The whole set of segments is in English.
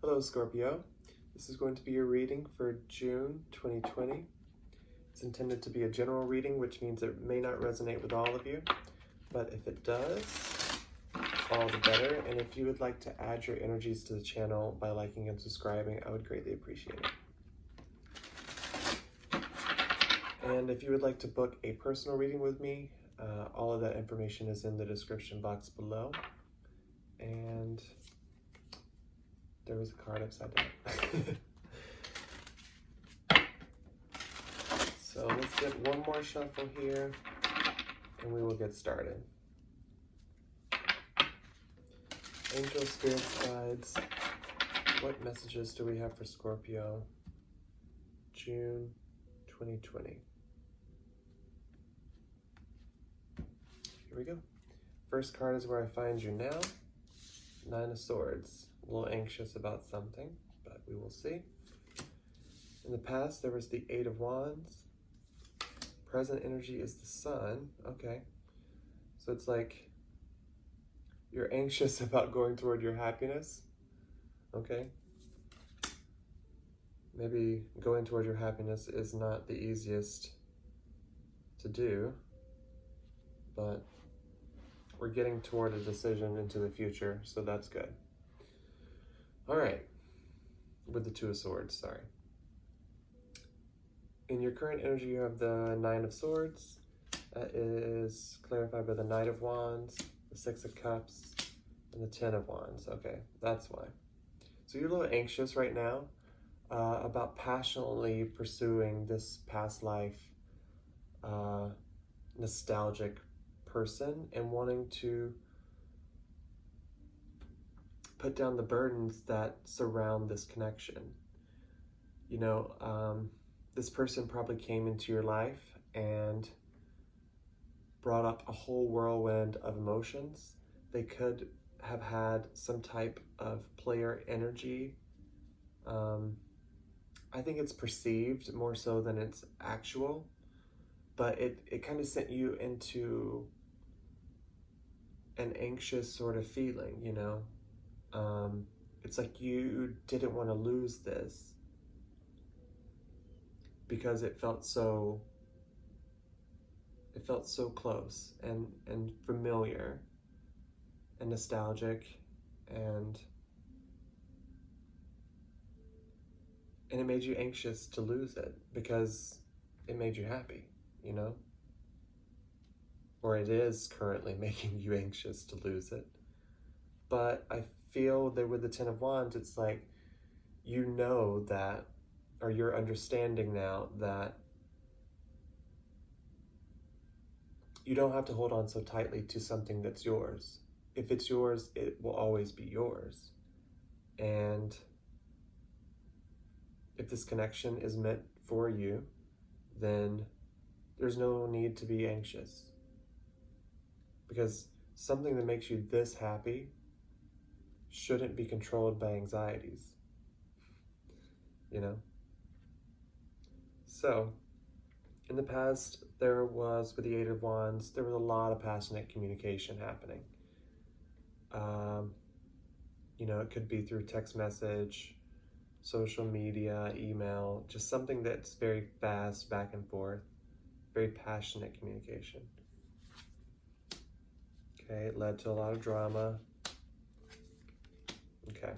Hello, Scorpio. This is going to be your reading for June 2020. It's intended to be a general reading, which means it may not resonate with all of you, but if it does, all the better. And if you would like to add your energies to the channel by liking and subscribing, I would greatly appreciate it. And if you would like to book a personal reading with me, all of that information is in the description box below. And there was a card upside down. So let's get one more shuffle here and we will get started. Angel, spirits, guides, what messages do we have for Scorpio? June 2020. Here we go. First card is where I find you now. Nine of Swords. A little anxious about something, but we will see. In the past, there was the Eight of Wands. Present energy is the Sun. Okay. So it's like you're anxious about going toward your happiness. Okay. Maybe going toward your happiness is not the easiest to do, but we're getting toward a decision into the future, so that's good. All right, with the Two of Swords, sorry. In your current energy, you have the Nine of Swords. That is clarified by the Knight of Wands, the Six of Cups, and the Ten of Wands. Okay, that's why. So you're a little anxious right now about passionately pursuing this past life nostalgic person and wanting to put down the burdens that surround this connection. You know, this person probably came into your life and brought up a whole whirlwind of emotions. They could have had some type of player energy. I think it's perceived more so than it's actual, but it kind of sent you into an anxious sort of feeling, you know? It's like you didn't want to lose this because it felt so close and familiar and nostalgic, and it made you anxious to lose it because it made you happy, you know? Or it is currently making you anxious to lose it. But I feel that with the Ten of Wands, it's like, you know that, or you're understanding now that you don't have to hold on so tightly to something that's yours. If it's yours, it will always be yours. And if this connection is meant for you, then there's no need to be anxious. Because something that makes you this happy shouldn't be controlled by anxieties, you know? So, in the past, there was, with the Eight of Wands, there was a lot of passionate communication happening. You know, it could be through text message, social media, email, just something that's very fast, back and forth, very passionate communication. Okay, it led to a lot of drama. Okay,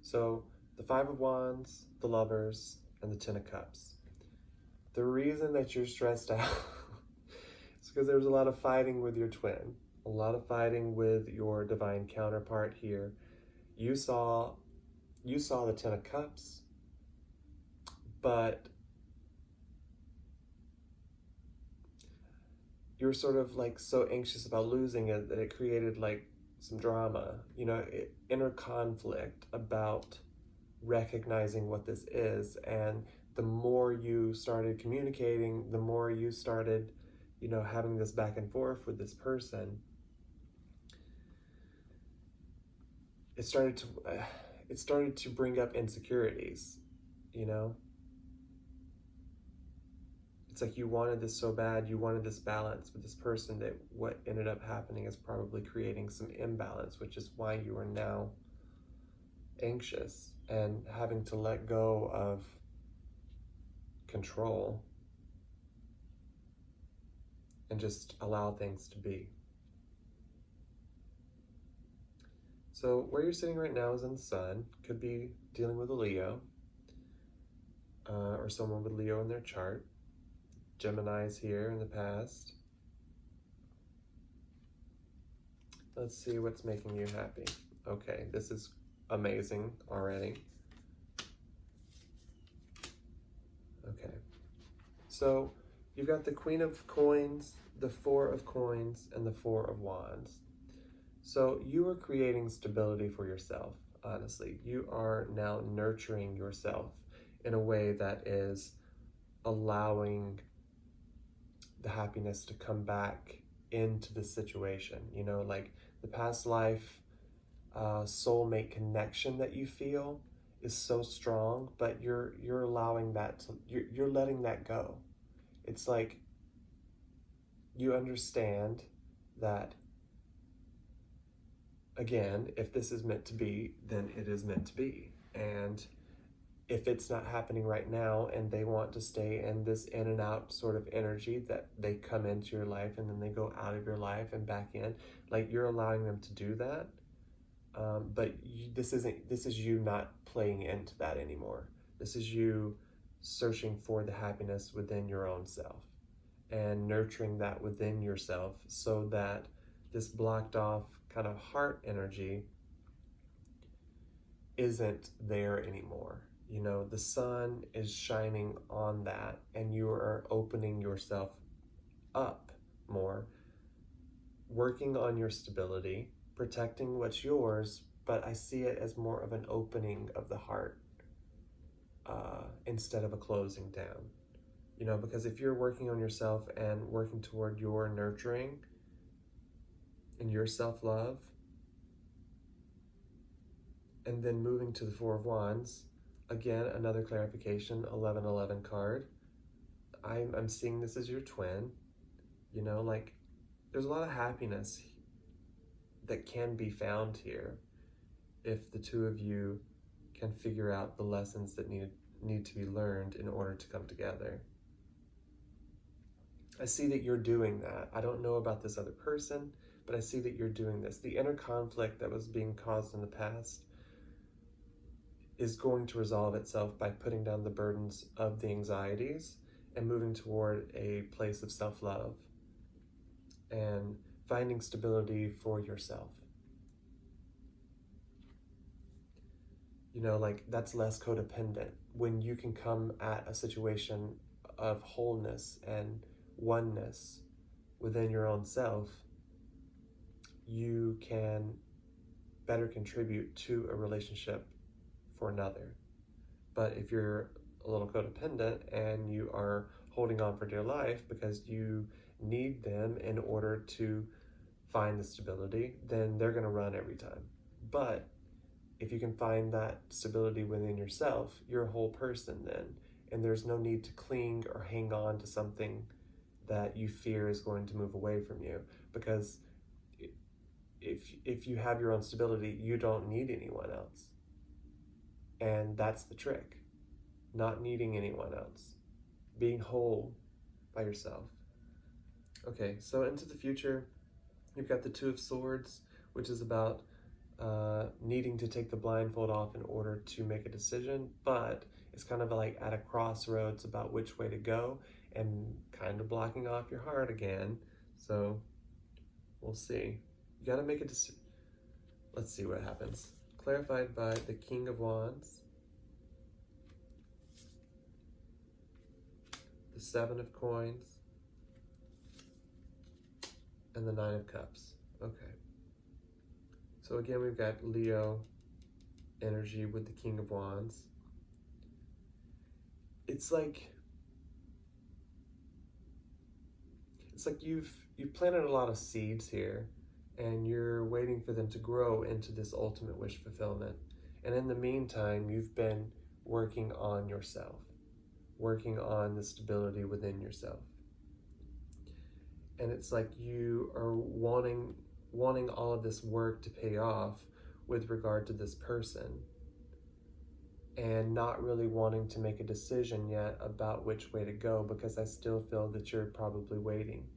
so the Five of Wands, the Lovers, and the Ten of Cups. The reason that you're stressed out is because there's a lot of fighting with your twin, a lot of fighting with your divine counterpart here. You saw the Ten of Cups, but you're sort of like so anxious about losing it that it created like some drama, you know, inner conflict about recognizing what this is. And the more you started communicating, the more you started, you know, having this back and forth with this person, it started to bring up insecurities, you know? It's like you wanted this so bad, you wanted this balance with this person, that what ended up happening is probably creating some imbalance, which is why you are now anxious and having to let go of control and just allow things to be. So where you're sitting right now is in the sun. Could be dealing with a Leo, or someone with Leo in their chart. Gemini's here in the past. Let's see what's making you happy. Okay, this is amazing already. Okay, so you've got the Queen of Coins, the Four of Coins, and the Four of Wands. So you are creating stability for yourself, honestly. You are now nurturing yourself in a way that is allowing the happiness to come back into the situation. You know, like the past life soulmate connection that you feel is so strong, but you're allowing that to, you're letting that go. It's like you understand that, again, if this is meant to be, then it is meant to be. And if it's not happening right now and they want to stay in this in and out sort of energy that they come into your life and then they go out of your life and back in, like you're allowing them to do that. But this is you not playing into that anymore. This is you searching for the happiness within your own self and nurturing that within yourself so that this blocked off kind of heart energy isn't there anymore. You know, the sun is shining on that and you are opening yourself up more, working on your stability, protecting what's yours, but I see it as more of an opening of the heart instead of a closing down. You know, because if you're working on yourself and working toward your nurturing and your self-love, and then moving to the Four of Wands, again, another clarification, 1111 card. I'm seeing this as your twin. You know, like there's a lot of happiness that can be found here if the two of you can figure out the lessons that need to be learned in order to come together. I see that you're doing that. I don't know about this other person, but I see that you're doing this. The inner conflict that was being caused in the past is going to resolve itself by putting down the burdens of the anxieties and moving toward a place of self-love and finding stability for yourself. You know, like that's less codependent when you can come at a situation of wholeness and oneness within your own self. You can better contribute to a relationship for another. But if you're a little codependent and you are holding on for dear life because you need them in order to find the stability, then they're going to run every time. But if you can find that stability within yourself, you're a whole person then, and there's no need to cling or hang on to something that you fear is going to move away from you, because if you have your own stability, you don't need anyone else. And that's the trick, not needing anyone else, being whole by yourself. Okay, so into the future, you've got the Two of Swords, which is about needing to take the blindfold off in order to make a decision, but it's kind of like at a crossroads about which way to go and kind of blocking off your heart again. So we'll see. You got to make a decision. Let's see what happens. Clarified by the King of Wands, the Seven of Coins, and the Nine of Cups. Okay. So again, we've got Leo energy with the King of Wands. It's like you've planted a lot of seeds here and you're waiting for them to grow into this ultimate wish fulfillment. And in the meantime, you've been working on yourself, working on the stability within yourself. And it's like you are wanting all of this work to pay off with regard to this person. and not really wanting to make a decision yet about which way to go, because I still feel that you're probably waiting.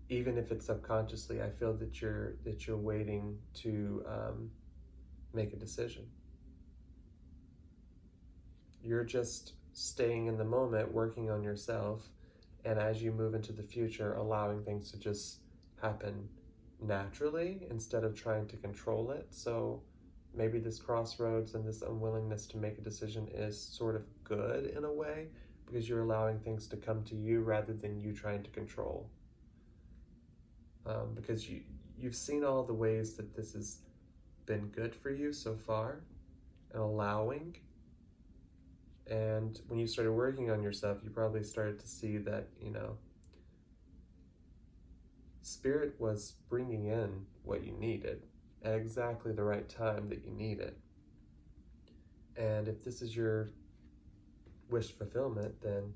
Even if it's subconsciously, I feel that you're waiting to make a decision. You're just staying in the moment, working on yourself, and as you move into the future, allowing things to just happen naturally instead of trying to control it. So maybe this crossroads and this unwillingness to make a decision is sort of good in a way, because you're allowing things to come to you rather than you trying to control. Because you've seen all the ways that this has been good for you so far, and allowing. And when you started working on yourself, you probably started to see that, Spirit was bringing in what you needed at exactly the right time that you need it. And if this is your wish fulfillment, then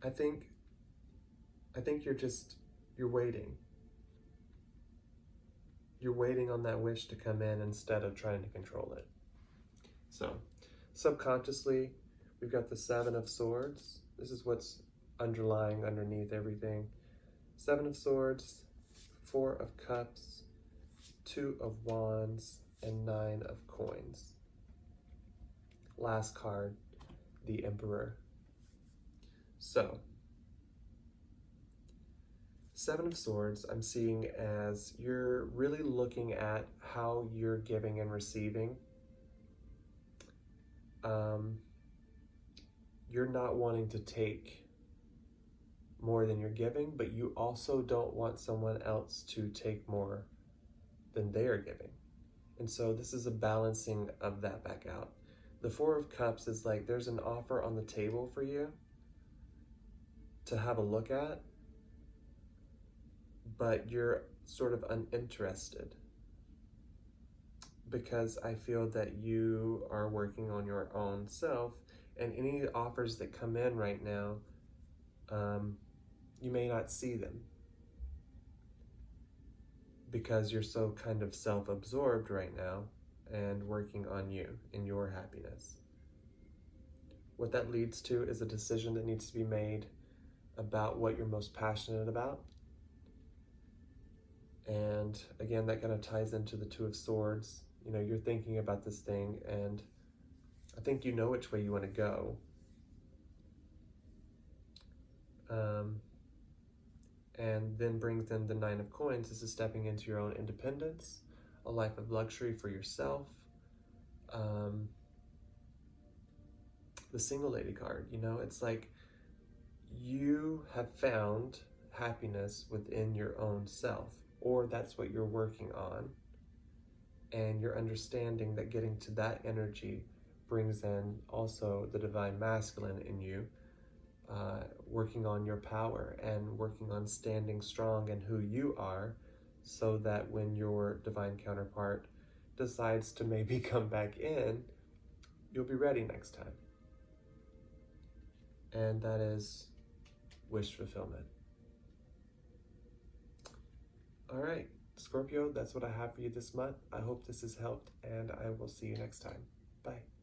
I think you're waiting. You're waiting on that wish to come in instead of trying to control it. So, subconsciously, we've got the Seven of Swords. This is what's underlying underneath everything. Seven of Swords, Four of Cups, Two of Wands, and Nine of Coins. Last card, the Emperor. So, Seven of Swords, I'm seeing as you're really looking at how you're giving and receiving. You're not wanting to take more than you're giving, but you also don't want someone else to take more than they are giving. And so this is a balancing of that back out. The Four of Cups is like there's an offer on the table for you to have a look at, but you're sort of uninterested, because I feel that you are working on your own self, and any offers that come in right now, you may not see them because you're so kind of self-absorbed right now and working on you and your happiness. What that leads to is a decision that needs to be made about what you're most passionate about. And again, that kind of ties into the Two of Swords. You're thinking about this thing, and I think you know which way you want to go. And then brings in the Nine of Coins. This is stepping into your own independence, a life of luxury for yourself. The Single Lady card, it's like you have found happiness within your own self, or that's what you're working on. And you're understanding that getting to that energy brings in also the divine masculine in you, working on your power and working on standing strong in who you are, so that when your divine counterpart decides to maybe come back in, you'll be ready next time. And that is wish fulfillment. All right, Scorpio, that's what I have for you this month. I hope this has helped, and I will see you next time. Bye.